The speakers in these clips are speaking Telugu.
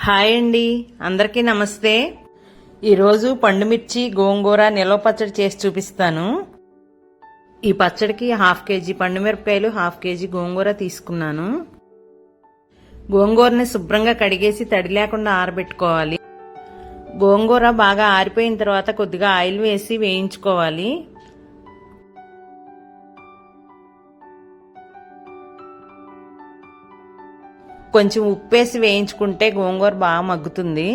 హాయ్ అండి, అందరికీ నమస్తే. ఈరోజు పండుమిర్చి గోంగూర నిల్వ పచ్చడి చేసి చూపిస్తాను. ఈ పచ్చడికి 1/2 కేజీ పండుమిరపకాయలు, 1/2 కేజీ గోంగూర తీసుకున్నాను. గోంగూరని శుభ్రంగా కడిగేసి తడి లేకుండా ఆరబెట్టుకోవాలి. గోంగూర బాగా ఆరిపోయిన తర్వాత కొద్దిగా ఆయిల్ వేసి వేయించుకోవాలి. కొంచెం ఉప్పేసి వేయించుకుంటే గోంగూర బాగా మగ్గుతుంది.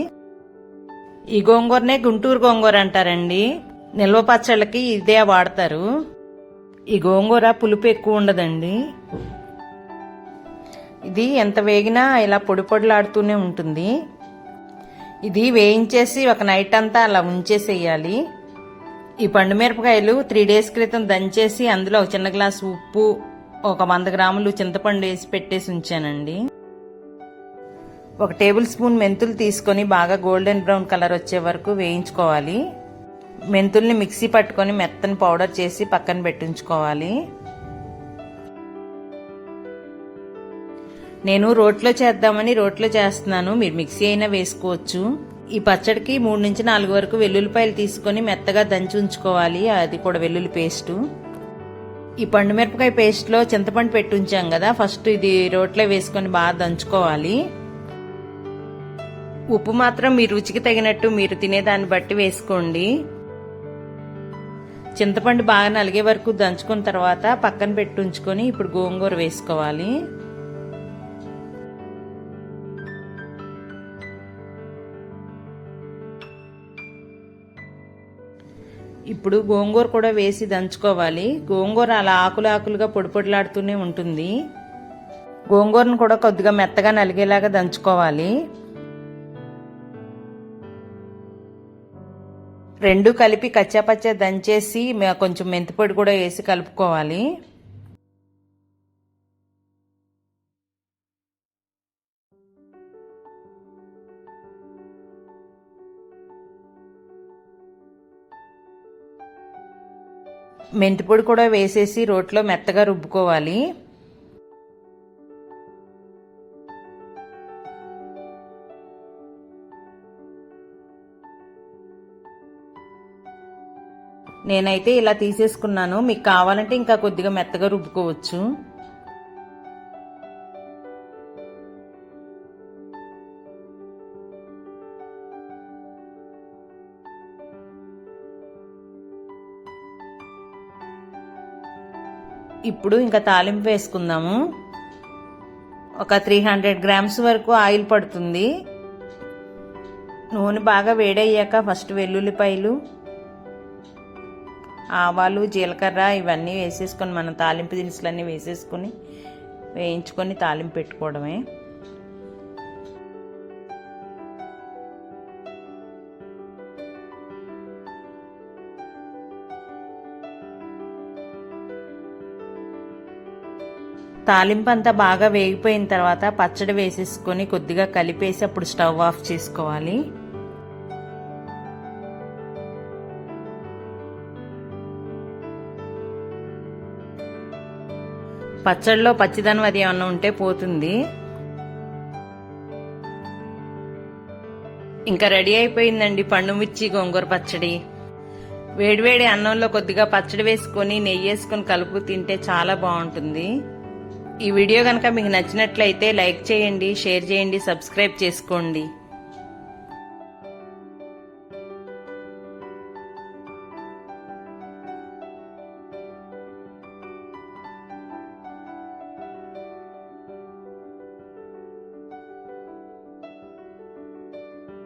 ఈ గోంగూరనే గుంటూరు గోంగూర అంటారండి. నిల్వ పచ్చళ్ళకి ఇదే వాడతారు. ఈ గోంగూర పులుపు ఎక్కువ ఉండదండి. ఇది ఎంత వేగినా ఇలా పొడి పొడిలాడుతూనే ఉంటుంది. ఇది వేయించేసి ఒక నైట్ అంతా అలా ఉంచేసేయాలి. ఈ పండుమిరపకాయలు 3 days క్రితం దంచేసి అందులో ఒక చిన్న గ్లాసు ఉప్పు, ఒక 100 గ్రాములు చింతపండు వేసి పెట్టేసి ఉంచానండి. 1 టేబుల్ స్పూన్ మెంతులు తీసుకొని బాగా గోల్డెన్ బ్రౌన్ కలర్ వచ్చే వరకు వేయించుకోవాలి. మెంతుల్ని మిక్సీ పట్టుకొని మెత్తని పౌడర్ చేసి పక్కన పెట్టించుకోవాలి. నేను రోట్లో చేద్దామని రోట్లో చేస్తున్నాను, మీరు మిక్సీ అయినా వేసుకోవచ్చు. ఈ పచ్చడికి 3 నుంచి 4 వరకు వెల్లుల్లిపాయలు తీసుకొని మెత్తగా దంచి ఉంచుకోవాలి. అది కూడా వెల్లుల్లి పేస్టు. ఈ పండుమిరపకాయ పేస్ట్లో చింతపండు పెట్టి ఉంచాం కదా, ఫస్ట్ ఇది రోట్లో వేసుకొని బాగా దంచుకోవాలి. ఉప్పు మాత్రం మీ రుచికి తగినట్టు మీరు తినేదాన్ని బట్టి వేసుకోండి. చింతపండు బాగా నలిగే వరకు దంచుకున్న తర్వాత పక్కన పెట్టి ఉంచుకొని ఇప్పుడు గోంగూర వేసుకోవాలి. ఇప్పుడు గోంగూర కూడా వేసి దంచుకోవాలి. గోంగూర అలా ఆకులు ఆకులుగా పొడి పొడిలాడుతూనే ఉంటుంది. గోంగూరను కూడా కొద్దిగా మెత్తగా నలిగేలాగా దంచుకోవాలి. రెండు కలిపి కచ్చాపచ్చా దంచేసి కొంచెం మెంతిపొడి కూడా వేసి కలుపుకోవాలి. మెంతిపొడి కూడా వేసేసి రోట్లో మెత్తగా రుబ్బుకోవాలి. నేనైతే ఇలా తీసేసుకున్నాను. మీకు కావాలంటే ఇంకా కొద్దిగా మెత్తగా రుబ్బుకోవచ్చు. ఇప్పుడు ఇంకా తాలింపు వేసుకుందాము. ఒక 300 గ్రామ్స్ వరకు ఆయిల్ పడుతుంది. నూనె బాగా వేడయ్యాక ఫస్ట్ వెల్లుల్లిపాయలు, ఆవాలు, జీలకర్ర ఇవన్నీ వేసేసుకొని మనం తాలింపు దినుసులన్నీ వేసేసుకొని వేయించుకొని తాలింపు పెట్టుకోవడమే. తాలింపు అంతా బాగా వేగిపోయిన తర్వాత పచ్చడి వేసేసుకొని కొద్దిగా కలిపేసి అప్పుడు స్టవ్ ఆఫ్ చేసుకోవాలి. పచ్చడిలో పచ్చిదనం అది ఏమన్నా ఉంటే పోతుంది. ఇంకా రెడీ అయిపోయిందండి పండుమిర్చి గోంగూర పచ్చడి. వేడివేడి అన్నంలో కొద్దిగా పచ్చడి వేసుకొని నెయ్యి వేసుకొని కలుపు తింటే చాలా బాగుంటుంది. ఈ వీడియో కనుక మీకు నచ్చినట్లయితే లైక్ చేయండి, షేర్ చేయండి, సబ్స్క్రైబ్ చేసుకోండి.